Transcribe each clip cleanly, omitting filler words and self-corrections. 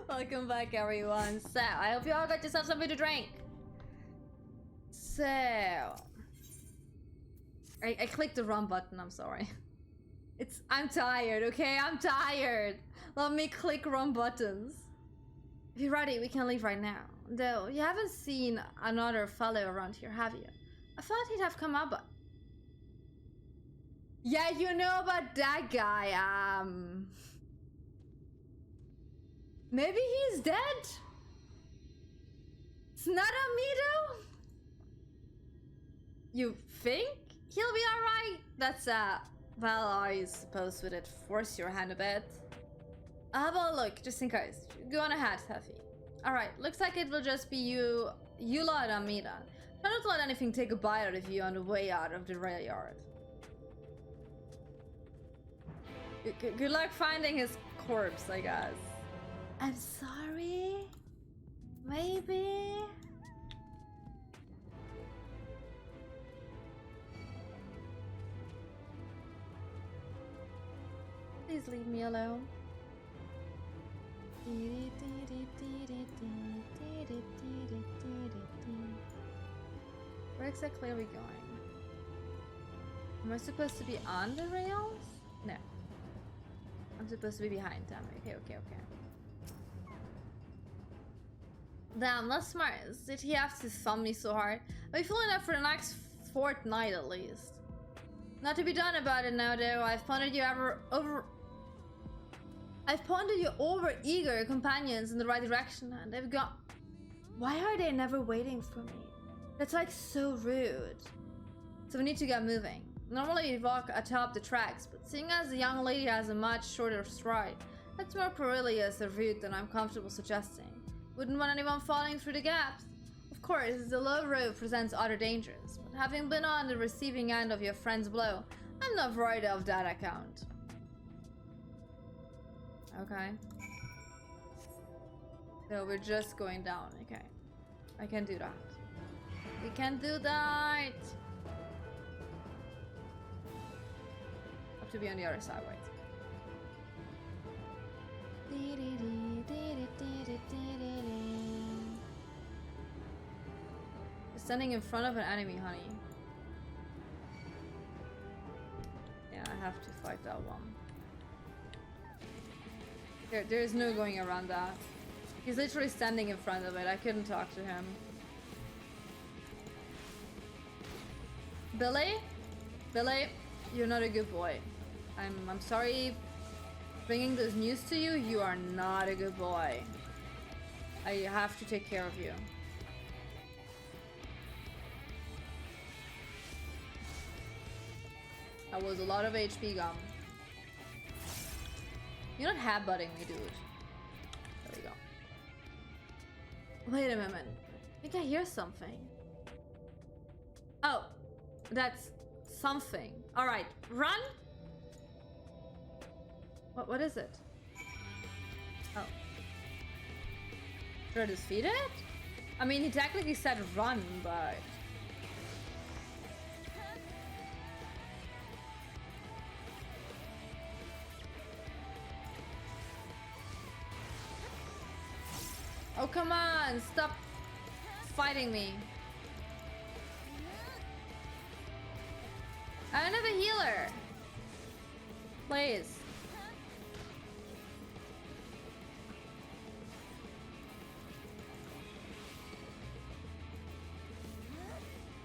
Welcome back, everyone. So, I hope you all got yourself something to drink. So, I clicked the wrong button. I'm sorry. I'm tired. Okay, I'm tired. Let me click wrong buttons. If you're ready, we can leave right now. Though you haven't seen another fellow around here, have you? I thought he'd have come up, but yeah, you know about that guy. Maybe he's dead? It's not Amido? You think he'll be alright? That's, well, I suppose would it force your hand a bit? I'll have a look, just in case. Go on ahead, Huffy. Alright, looks like it will just be you lot, Amida. Try not to let anything take a bite out of you on the way out of the rail yard. Good luck finding his corpse, I guess. I'm sorry. Maybe. Please leave me alone. Where exactly are we going? Am I supposed to be on the rails? No. I'm supposed to be behind them. Okay. Damn, that's smart. Did he have to thumb me so hard? I'll be feeling that for the next fortnight at least. Not to be done about it now, though. I've pondered your over-eager companions in the right direction, and they've got... Why are they never waiting for me? That's like so rude. So we need to get moving. Normally you'd walk atop the tracks, but seeing as the young lady has a much shorter stride, that's more perilous a route than I'm comfortable suggesting. Wouldn't want anyone falling through the gaps. Of course, the low road presents other dangers, but having been on the receiving end of your friend's blow, I'm not worried of that account. Okay. So we're just going down, okay. I can do that. We can do that! Have to be on the other side, wait. We're standing in front of an enemy, honey. Yeah, I have to fight that one. There's no going around that. He's literally standing in front of it. I couldn't talk to him. Billy? Billy, you're not a good boy. I'm sorry bringing this news to you. You are not a good boy. I have to take care of you. That was a lot of HP gum. You're not headbutting me, dude. There we go. Wait a moment. I think I hear something. Oh, that's something. All right, run. What is it? Oh. Should I defeat it? I mean, he technically said run, but... Oh, come on! Stop fighting me. I don't have a healer. Please.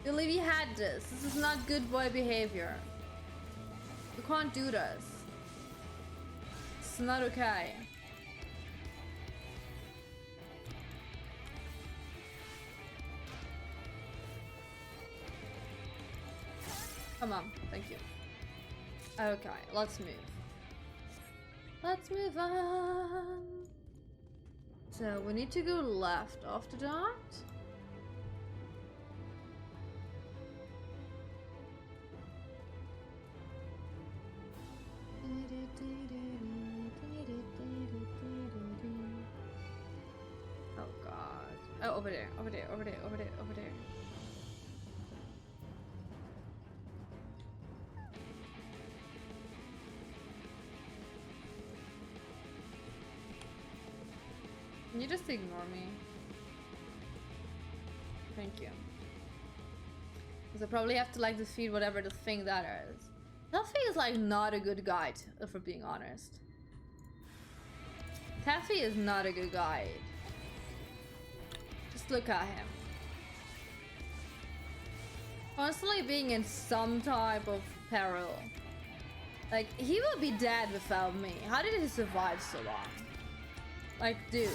Believe you had this. This is not good boy behavior. You can't do this. It's not okay. Come on, thank you. Okay, let's move. Let's move on. So we need to go left after that. Oh god. Oh, over there, over there, over there, over there, over there. Can you just ignore me? Thank you. Because I probably have to like defeat whatever the thing that is. Taffy is like not a good guide, if we're being honest. Taffy is not a good guide. Just look at him. Constantly being in some type of peril. Like, he would be dead without me. How did he survive so long? Like, dude.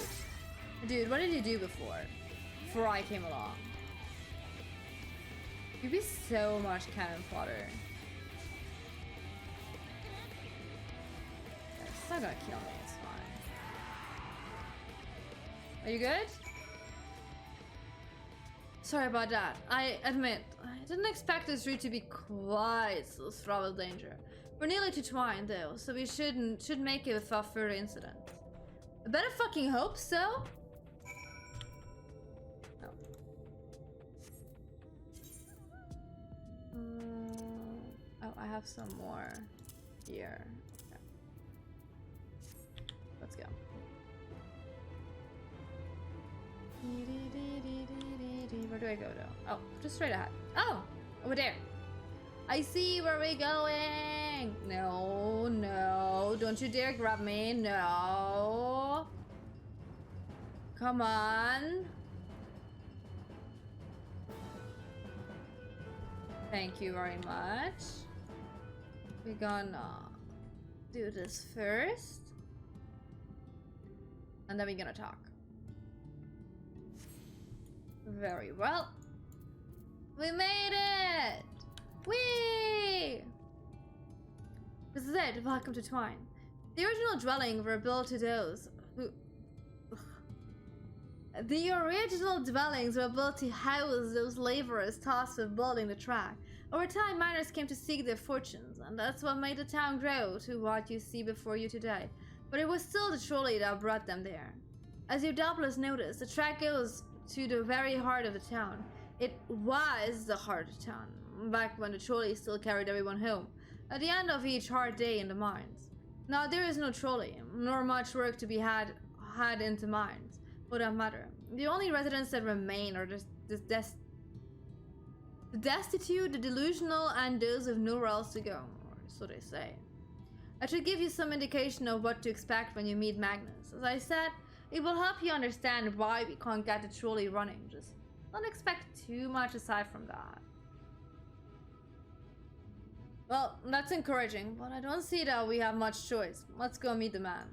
Dude, what did he do before? Before I came along? You'd be so much cannon fodder. It's not gonna kill me, it's fine. Are you good? Sorry about that. I admit, I didn't expect this route to be quite so fraught with danger. We're nearly to Twine though, so we should make it without further incident. I better fucking hope so. No. Oh, I have some more here. Okay. Let's go. Where do I go though? Oh, just straight ahead. Oh, over there. I see where we're going. No, no, don't you dare grab me. No. Come on. Thank you very much. We're gonna do this first. And then we're gonna talk. Very well. We made it! Whee! This is it. Welcome to Twine. The original dwelling were built to those who... The original dwellings were built to house those laborers tasked with building the track. Over time, miners came to seek their fortunes, and that's what made the town grow to what you see before you today. But it was still the trolley that brought them there. As you doubtless noticed, the track goes to the very heart of the town. It was the heart of town, back when the trolley still carried everyone home, at the end of each hard day in the mines. Now there is no trolley, nor much work to be had into mines, for that matter. The only residents that remain are the destitute, the delusional, and those with nowhere else to go, or so they say. I should give you some indication of what to expect when you meet Magnus. As I said, it will help you understand why we can't get the trolley running. Just don't expect too much aside from that. Well, that's encouraging, but I don't see that we have much choice. Let's go meet the man.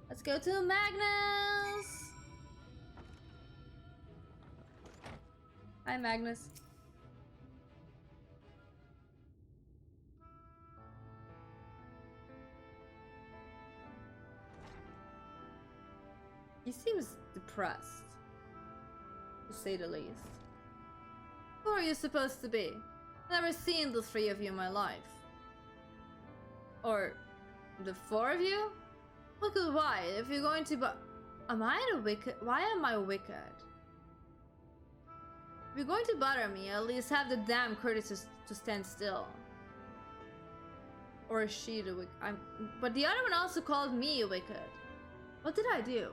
Let's go to Magnus! Hi, Magnus. He seems depressed, to say the least. Who are you supposed to be? Never seen the three of you in my life. Or the four of you? Look at why. If you're going to am I the wicked? Why am I wicked? If you're going to bother me, at least have the damn courtesy to stand still. Or is she the wicked? But the other one also called me wicked. What did I do?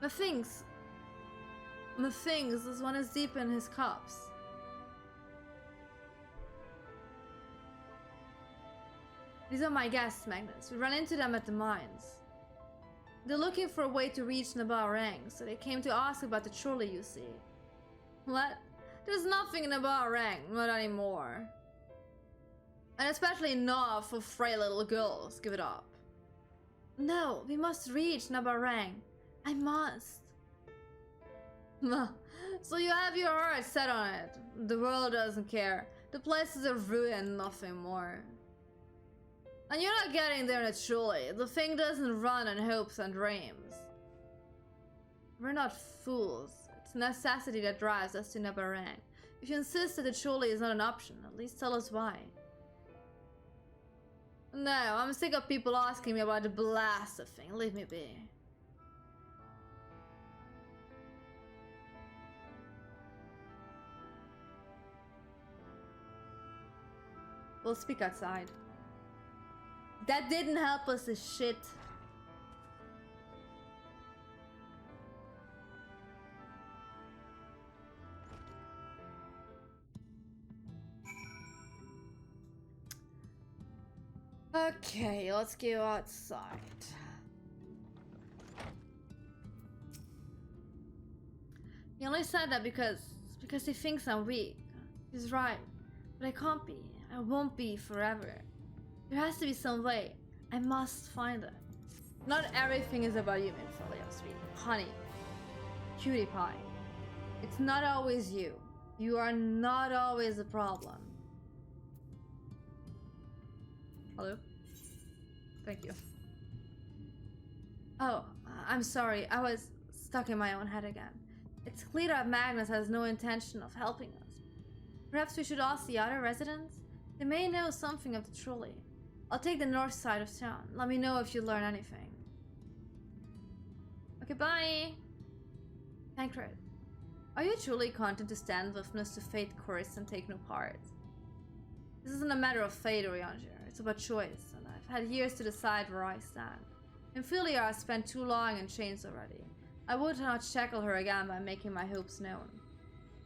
Methinks this one is deep in his cups. These are my guests, Magnus. We ran into them at the mines. They're looking for a way to reach Nabarang, so they came to ask about the trolley you see. What? There's nothing in Nabarang, not anymore. And especially not for frail little girls. Give it up. No, we must reach Nabarang. I must. So you have your heart set on it. The world doesn't care. The place is a ruin, nothing more. And you're not getting there in a trolley. The thing doesn't run on hopes and dreams. We're not fools. It's necessity that drives us to Nabarang. If you insist that the trolley is not an option, at least tell us why. No, I'm sick of people asking me about the blasted thing. Leave me be. We'll speak outside. That didn't help us a shit. Okay, let's go outside. He only said that because he thinks I'm weak. He's right, but I can't be. I won't be forever. There has to be some way. I must find it. Not everything is about you, Minfilia, sweet honey, cutie pie. It's not always you. You are not always a problem. Hello? Thank you. Oh, I'm sorry. I was stuck in my own head again. It's clear that Magnus has no intention of helping us. Perhaps we should ask the other residents? They may know something of the trolley. I'll take the north side of town. Let me know if you learn anything. Okay, bye! Tancred, are you truly content to stand witness to fate course and take no part? This isn't a matter of fate, Orianger. It's about choice, and I've had years to decide where I stand. In Filia, I spent too long in chains already. I would not shackle her again by making my hopes known.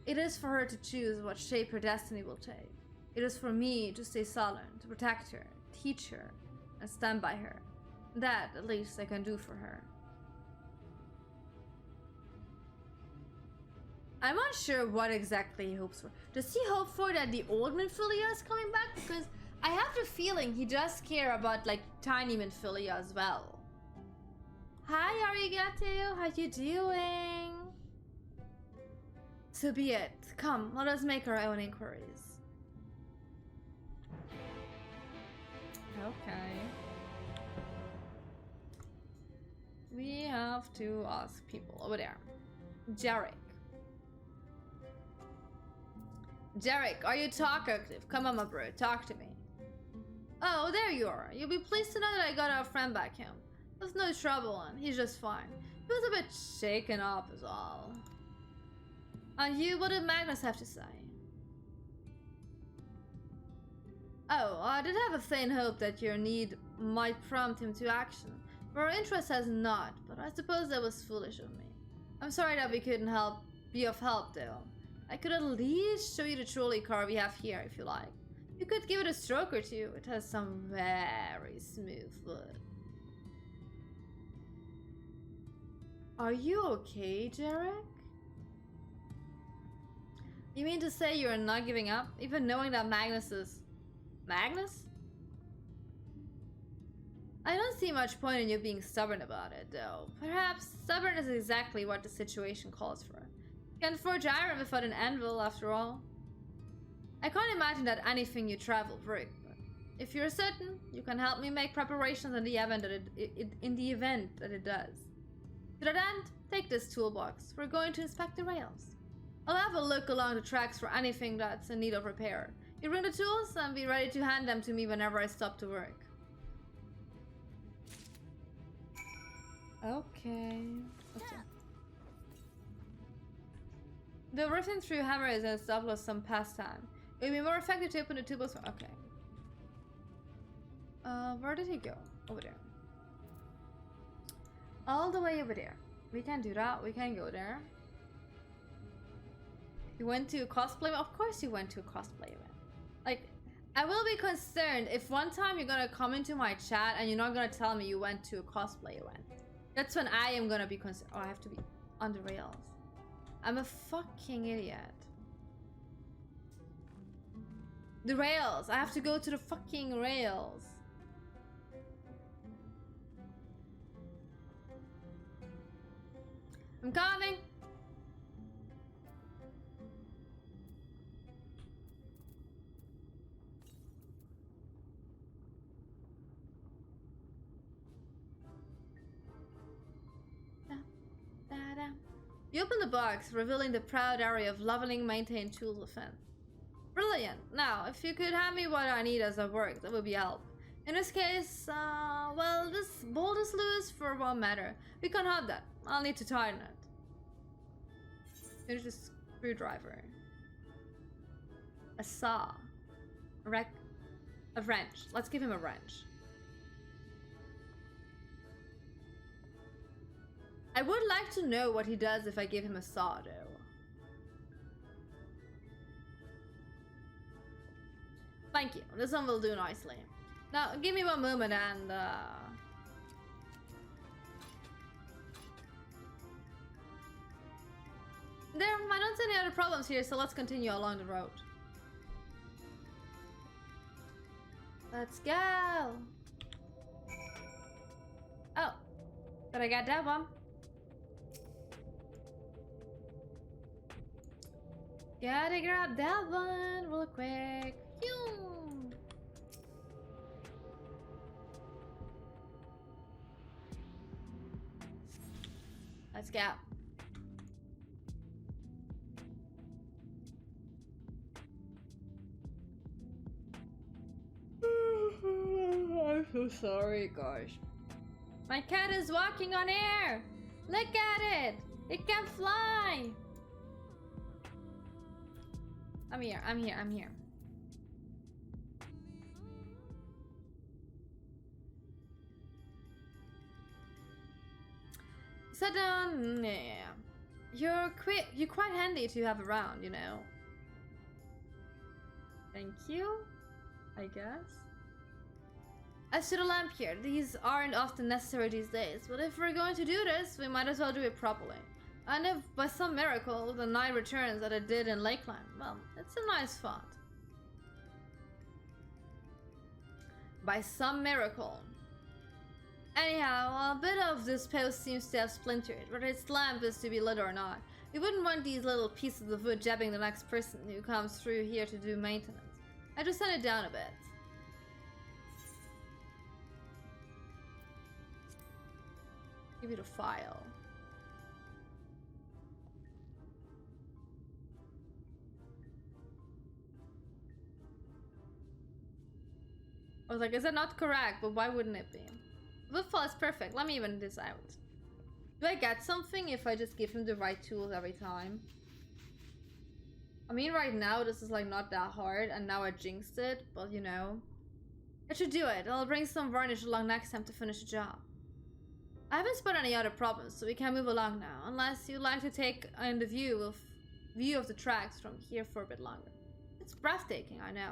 It is for her to choose what shape her destiny will take. It is for me to stay silent, to protect her, teach her, and stand by her. That, at least, I can do for her. I'm not sure what exactly he hopes for. Does he hope for that the old Minfilia is coming back? Because I have the feeling he does care about, like, tiny Minfilia as well. Hi, Arigato. How you doing? So be it. Come, let us make our own inquiries. Okay. We have to ask people over there. Jarek. Jarek, are you talkative? Come on, my bro, talk to me. Oh, there you are. You'll be pleased to know that I got our friend back home. There's no trouble, and he's just fine. He was a bit shaken up is all. And you, what did Magnus have to say? Oh, I did have a faint hope that your need might prompt him to action. But our interest has not, but I suppose that was foolish of me. I'm sorry that we couldn't be of help, though. I could at least show you the trolley car we have here, if you like. You could give it a stroke or two. It has some very smooth wood. Are you okay, Jarek? You mean to say you're not giving up, even knowing that Magnus is... Magnus? I don't see much point in you being stubborn about it, though. Perhaps stubborn is exactly what the situation calls for. You can forge iron without an anvil, after all. I can't imagine that anything you try will break, but if you're certain, you can help me make preparations in the event that it does. To that end, take this toolbox. We're going to inspect the rails. I'll have a look along the tracks for anything that's in need of repair. You bring the tools and be ready to hand them to me whenever I stop to work. Okay. The ripping through hammer is a stop loss some pastime. It would be more effective to open the toolbox. Okay. Where did he go? Over there. All the way over there. We can do that. We can go there. You went to a cosplay? Of course you went to a cosplay event. Like, I will be concerned if one time you're gonna come into my chat and you're not gonna tell me you went to a cosplay event. That's when I am gonna be concerned. Oh, I have to be on the rails. I'm a fucking idiot. The rails. I have to go to the fucking rails. I'm coming. You open the box, revealing the proud area of leveling maintained tools within. Brilliant. Now, if you could hand me what I need as I work, that would be help. In this case, well, this bolt is loose for one matter. We can't have that. I'll need to tighten it. Here's a screwdriver. A saw. A wrench. Let's give him a wrench. I would like to know what he does if I give him a saw, though. Thank you. This one will do nicely. Now, give me one moment and I don't see any other problems here, so let's continue along the road. Let's go! Oh, but I got that one. Gotta grab that one real quick. Phew. Let's go. I'm so sorry, gosh. My cat is walking on air! Look at it! It can fly! I'm here, I'm here, I'm here. Sit down. Yeah. You're quite handy to have around, you know. Thank you, I guess. As to the lamp here, these aren't often necessary these days, but if we're going to do this, we might as well do it properly. And if by some miracle the night returns that it did in Lakeland, well, it's a nice thought. By some miracle. Anyhow, a bit of this post seems to have splintered, whether its lamp is to be lit or not. We wouldn't want these little pieces of wood jabbing the next person who comes through here to do maintenance. I just sent it down a bit. Give you the file. I was like, is that not correct? But why wouldn't it be? The file is perfect. Let me even this out. Do I get something if I just give him the right tools every time? I mean, right now this is like not that hard, and now I jinxed it, but you know. I should do it. I'll bring some varnish along next time to finish the job. I haven't spotted any other problems, so we can move along now, unless you'd like to take in the view of the tracks from here for a bit longer. It's breathtaking, I know.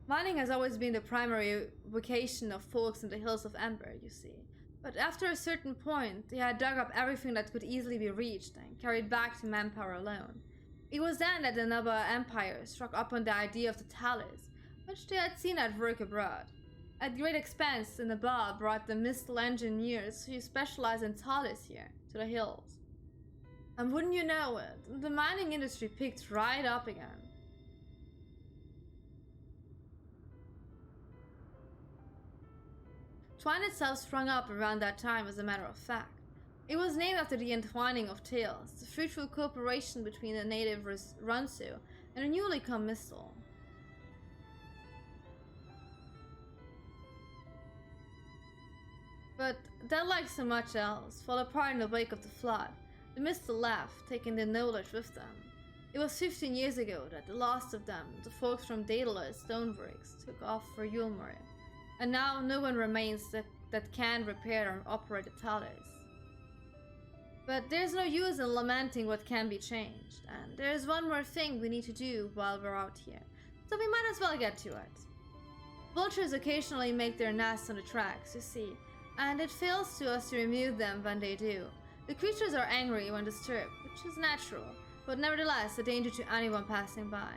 Mining has always been the primary vocation of folks in the hills of Ember, you see. But after a certain point, they had dug up everything that could easily be reached and carried back to manpower alone. It was then that the Nubba Empire struck upon the idea of the Talus, which they had seen at work abroad. At great expense, the Nubba brought the Mistal engineers who specialized in Talus here, to the hills. And wouldn't you know it, the mining industry picked right up again. Twine itself sprung up around that time, as a matter of fact. It was named after the entwining of tales, the fruitful cooperation between the native Runsu and the newly come Mistal. But that, like so much else, fell apart in the wake of the flood. The Mistal left, taking the knowledge with them. It was 15 years ago that the last of them, the folks from Daedalus Stoneworks, took off for Yulmore. And now no one remains that can repair or operate the Talus. But there's no use in lamenting what can be changed, and there's one more thing we need to do while we're out here, so we might as well get to it. Vultures occasionally make their nests on the tracks, you see, and it fails to us to remove them when they do. The creatures are angry when disturbed, which is natural, but nevertheless a danger to anyone passing by.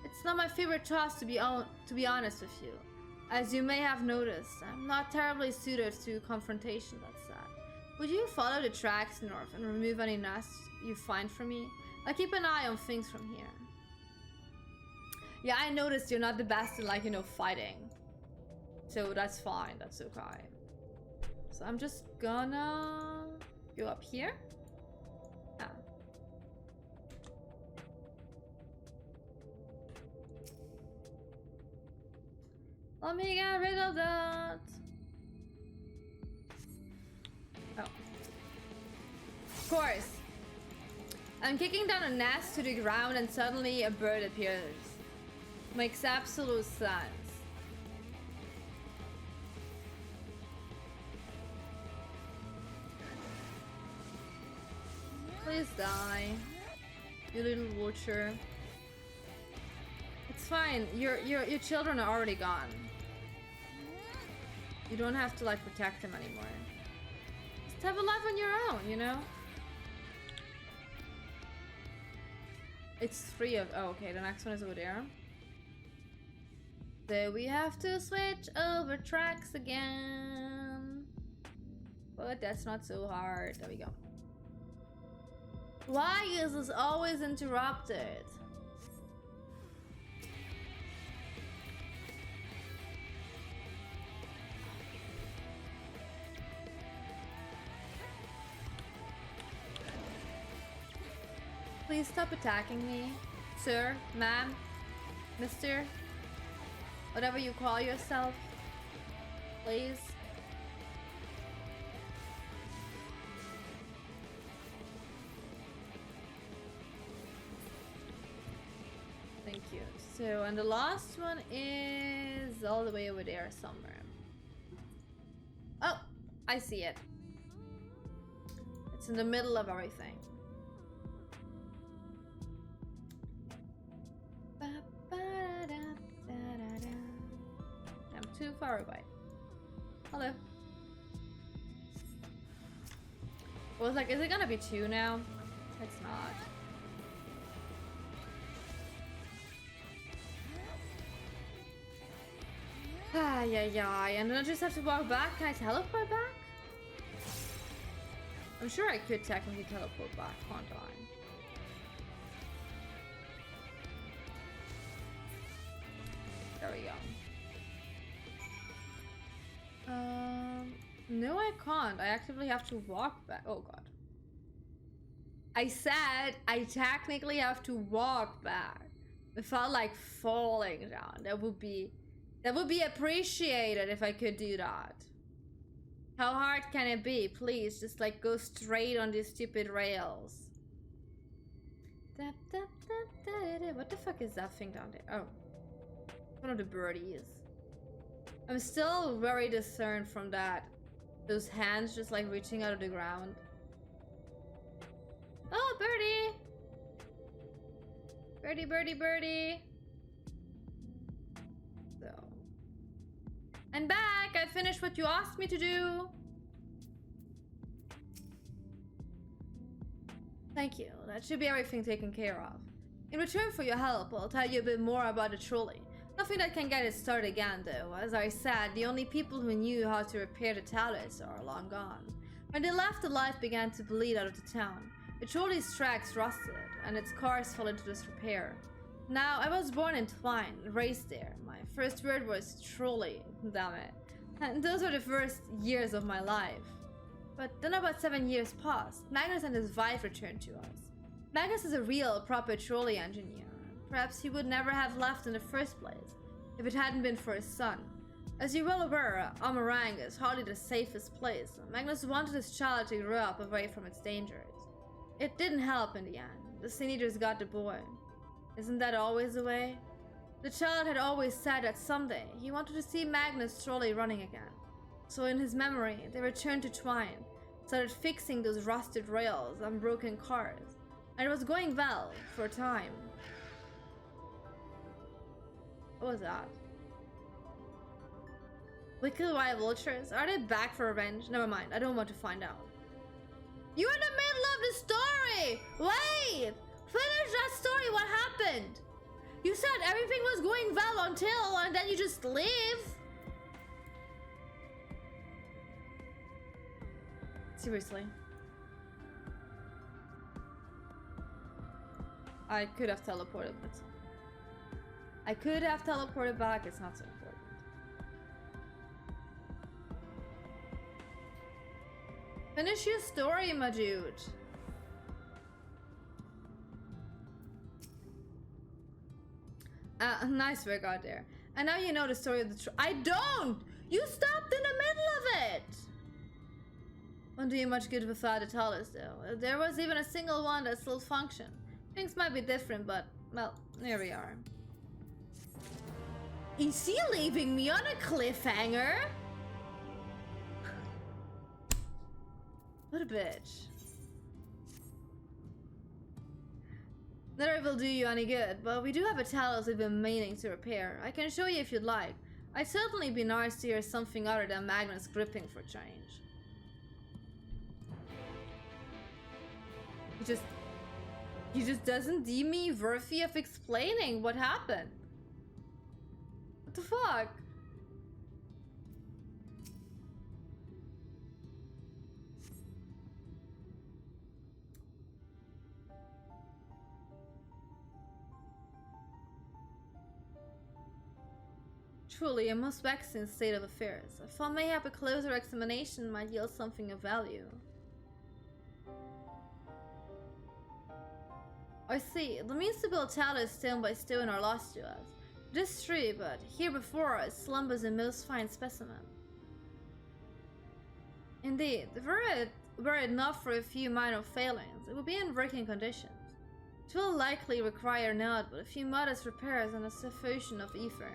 It's not my favorite task, to be honest with you. As you may have noticed, I'm not terribly suited to confrontation, that's sad. Would you follow the tracks north and remove any nests you find for me? I'll keep an eye on things from here. Yeah, I noticed you're not the best in, like, you know, fighting. So that's fine, that's okay. So I'm just gonna go up here. Ah. Let me get rid of that. Oh. Of course. I'm kicking down a nest to the ground and suddenly a bird appears. Makes absolute sense. Please die, you little vulture. It It's fine. Your children are already gone. You don't have to like protect them anymore. Just have a life on your own, you know? It's 3 of... Oh, okay, the next one is over there. So we have to switch over tracks again. But that's not so hard. There we go. Why is this always interrupted? Please stop attacking me, sir, ma'am, mister, whatever you call yourself. Please. Thank you. So, and the last one is all the way over there somewhere. Oh, I see it. It's in the middle of everything. I'm too far away. Hello. I was like, is it gonna be 2 now? It's not. Yeah, and then I just have to walk back. Can I teleport back? I'm sure I could technically teleport back, can't I? There we go. No, I can't. I actively have to walk back. Oh god. I said I technically have to walk back. It felt like falling down. That would be appreciated if I could do that. How hard can it be? Please, just like go straight on these stupid rails. What the fuck is that thing down there? Oh. One of the birdies. I'm still very discerned from that. Those hands just like reaching out of the ground. Oh, birdie! Birdie, birdie, birdie. So. I'm back! I finished what you asked me to do. Thank you. That should be everything taken care of. In return for your help, I'll tell you a bit more about the trolley. Nothing that can get it started again, though. As I said, the only people who knew how to repair the towers are long gone. When they left, the life began to bleed out of the town. The trolley's tracks rusted, and its cars fell into disrepair. Now, I was born in Twine, raised there. My first word was trolley, damn it. And those were the first years of my life. But then about 7 years passed. Magnus and his wife returned to us. Magnus is a real, proper trolley engineer. Perhaps he would never have left in the first place, if it hadn't been for his son. As you're well aware, Amarang is hardly the safest place. Magnus wanted his child to grow up away from its dangers. It didn't help in the end. The Sin Eaters got the boy. Isn't that always the way? The child had always said that someday he wanted to see Magnus' trolley running again. So in his memory, they returned to Twine, started fixing those rusted rails and broken cars. And it was going well for a time. What was that? Wicked Wild Vultures? Are they back for revenge? Never mind, I don't want to find out. You're in the middle of the story! Wait! Finish that story, what happened? You said everything was going well until, and then you just leave? Seriously. I could have teleported, but... I could have teleported back, it's not so important. Finish your story, my dude. Nice work out there. And now you know the story of the I don't! You stopped in the middle of it! Won't do you much good without to tell us, though. There was even a single one that still functioned. Things might be different, but, well, here we are. Is he leaving me on a cliffhanger? What a bitch. Neither will do you any good, but we do have a talus we've been meaning to repair. I can show you if you'd like. I'd certainly be nice to hear something other than Magnus gripping for change. He just doesn't deem me worthy of explaining what happened. What the fuck? Truly, a most vexing state of affairs. I thought mayhap a closer examination might yield something of value. I see. The means to build talus stone by stone are lost to us. It is true, but here before us slumbers a most fine specimen. Indeed, were it not for a few minor failings, it would be in working conditions. It will likely require naught but a few modest repairs and a suffusion of ether.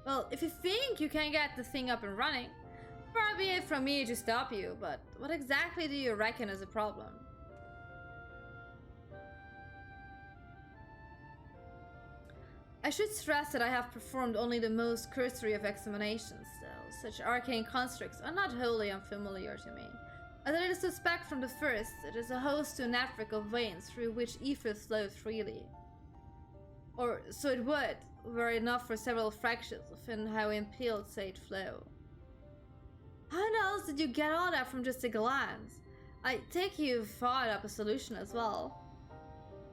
Well, if you think you can get the thing up and running, far be it from me to stop you, but what exactly do you reckon is a problem? I should stress that I have performed only the most cursory of examinations still. Such arcane constructs are not wholly unfamiliar to me. As I did suspect from the first, it is a host to a network of veins through which ether flows freely. Or so it would, were it not for several fractures within how impaled sage flow. How else did you get all that from just a glance? I take you've thought up a solution as well.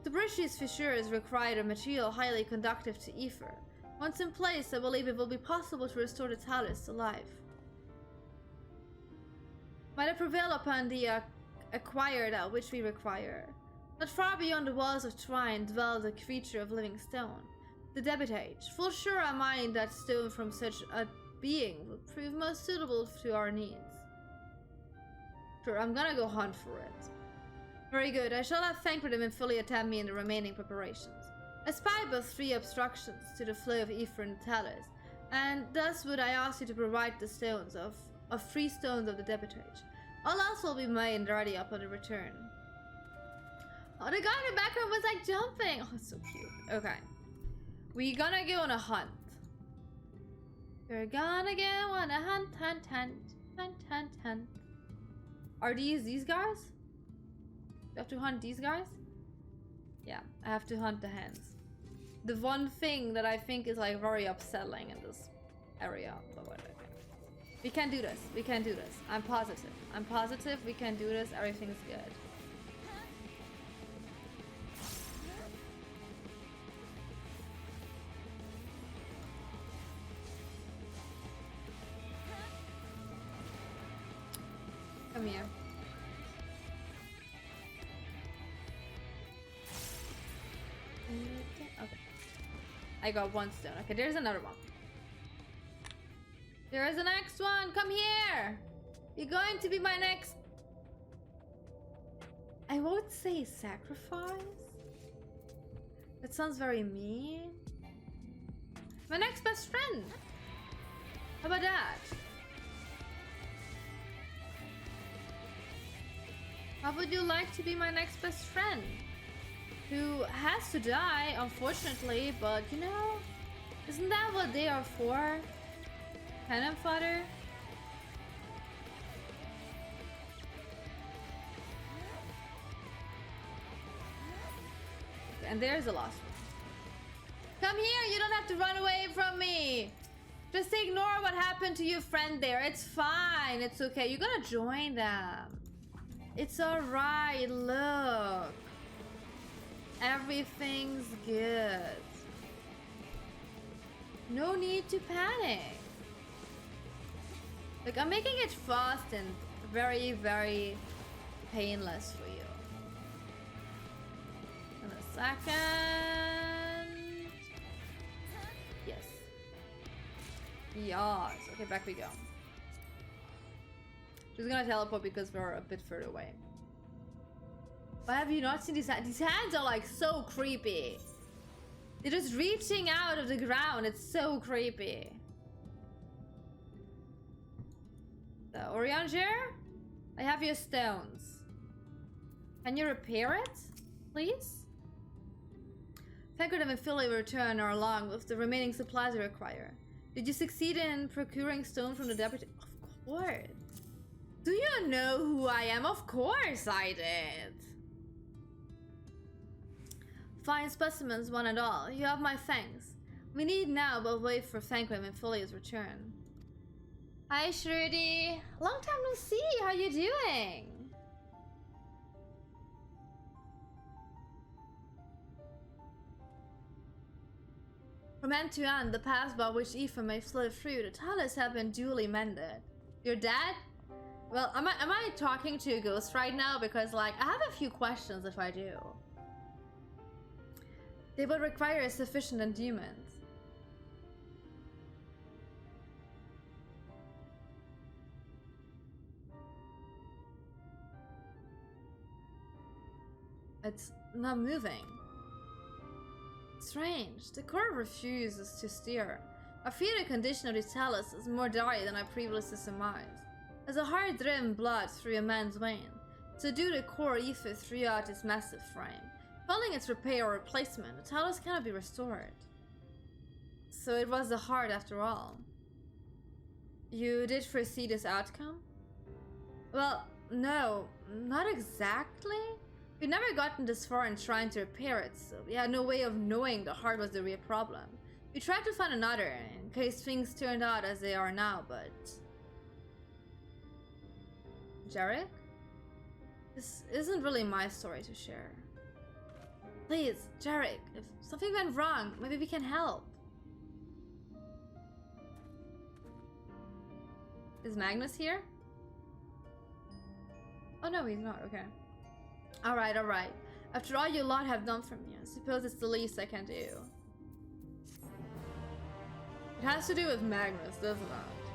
To bridge these fissures required a material highly conductive to ether. Once in place, I believe it will be possible to restore the talus to life. Might I prevail upon the acquire that which we require? Not far beyond the walls of Trine dwells a creature of living stone, the Debitage. Full sure am I that stone from such a being will prove most suitable to our needs. Sure, I'm gonna go hunt for it. Very good, I shall have Thancred and fully attend me in the remaining preparations. I spy but 3 obstructions to the flow of ether in the talus, and thus would I ask you to provide the stones of 3 stones of the Debitage. All else will be made ready upon the return. Oh, the guy in the background was like jumping! Oh, it's so cute. Okay. We're gonna go on a hunt. We're gonna go on a hunt. Are these guys? Do I have to hunt these guys? Yeah, I have to hunt the hens. The one thing that I think is like very upsetting in this area. But whatever. We can do this. We can do this. I'm positive. I'm positive we can do this. Everything's good. Come here. Okay. I got 1 stone. Okay, there's another one. There is the next one. Come here. You're going to be my next... I won't say sacrifice. That sounds very mean. My next best friend. How about that? How would you like to be my next best friend? Who has to die, unfortunately, but you know, isn't that what they are for? Cannon fodder? And there's the last one. Come here, you don't have to run away from me. Just ignore what happened to your friend there. It's fine, it's okay. You're gonna join them. It's alright, look. Everything's good. No need to panic. Look, I'm making it fast and very, very painless for you. In a second. Yes. Yes. Okay, back we go. She's gonna teleport because we're a bit further away. But have you not seen these hands? These hands are like so creepy. They're just reaching out of the ground. It's so creepy. So, Orianger, I have your stones. Can you repair it, please? Thancred and Philly return are along with the remaining supplies we require. Did you succeed in procuring stone from the deputy? Of course. Do you know who I am? Of course I did. Fine specimens, one and all. You have my thanks. We need now but wait for Thancred and Philly's return. Hi, Shruti. Long time no see. How you doing? From end to end, the paths by which Aoife may slip through the talus have been duly mended. Your dad? Well, am I talking to a ghost right now? Because, like, I have a few questions if I do. They would require sufficient endowment. It's not moving. Strange. The core refuses to steer. I fear the condition of this talus is more dire than I previously surmised. There's a hard-driven blood through a man's vein. So do the core ether throughout its massive frame. Following its repair or replacement, the talus cannot be restored. So it was the heart after all. You did foresee this outcome? Well, no, not exactly. We'd never gotten this far in trying to repair it, so we had no way of knowing the heart was the real problem. We tried to find another, in case things turned out as they are now, but... Jarek? This isn't really my story to share. Please, Jarek, if something went wrong, maybe we can help. Is Magnus here? Oh no, he's not, okay. Alright. After all you lot have done for me, I suppose it's the least I can do. It has to do with Magnus, doesn't it?